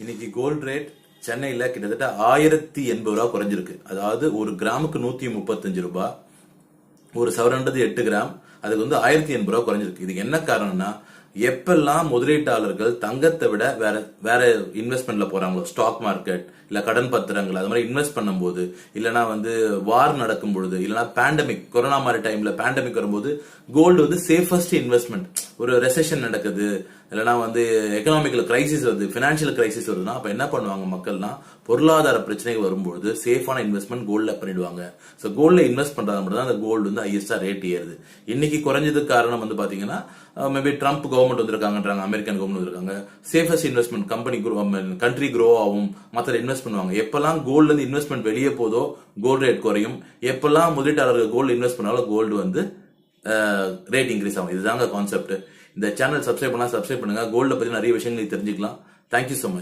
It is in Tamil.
இன்னைக்கு கோல்ட் ரேட் சென்னையில கிட்டத்தட்ட 1080 ரூபா குறைஞ்சிருக்கு. அதாவது ஒரு கிராமுக்கு 135 ரூபாய், ஒரு சவரன்றது 8 கிராம், அதுக்கு 1080 ரூபா குறைஞ்சிருக்கு. இதுக்கு என்ன காரணம்னா, எப்பெல்லாம் முதலீட்டாளர்கள் தங்கத்தை விட வேற வேற இன்வெஸ்ட்மெண்ட்ல போறாங்களோ, ஸ்டாக் மார்க்கெட் இல்ல கடன் பத்திரங்கள் அது மாதிரி இன்வெஸ்ட் பண்ணும்போது, இல்லனா வார் நடக்கும் பொழுது, இல்லனா பேண்டமிக் கொரோனா மாதிரி டைம்ல பேண்டமிக் வரும்போது கோல்டு சேஃபஸ்ட் இன்வெஸ்ட்மெண்ட். ஒரு ரெசெஷன் நடக்குது, இல்லனா எக்கனாமிக்கல் கிரைசிஸ் வருது, பினான்சியல் கிரைசிஸ் வருதுன்னா அப்ப என்ன பண்ணுவாங்க மக்கள்னா, பொருளாதார பிரச்சனைகள் வரும்போது சேஃபான இன்வெஸ்ட்மெண்ட் கோல்ட்ல பண்ணிடுவாங்க. சோ கோல்ட்ல இன்வெஸ்ட் பண்றது மட்டும் தான் அந்த கோல்டு ஹையஸ்டா ரேட் ஏறுது. இன்னைக்கு குறைஞ்சதுக்கு காரணம் பாத்தீங்கன்னா, மேபி ட்ரம்ப் கவர்மெண்ட் வந்திருக்காங்கன்றாங்க, அமெரிக்கன் கவர்மெண்ட் வந்திருக்காங்க. Safest investment company country grow ஆகும், மற்ற இன்வெஸ்ட் பண்ணுவாங்க. எப்பெல்லாம் கோல்ட்ல இருந்து இன்வெஸ்ட்மெண்ட் வெளியே போதோ கோல்டு ரேட் குறையும். எப்பெல்லாம் முதலீட்டாளர்கள் கோல்டு இன்வெஸ்ட் பண்ணாலும் கோல்டு ரேட் இன்க்ரீஸ் ஆகும். இதுதாங்க கான்செப்ட். இந்த சேனல் சப்ஸ்கிரைப் பண்ணுங்க. கோல்ட பத்தி நிறைய விஷயங்களை தெரிஞ்சுக்கலாம். Thank you so much.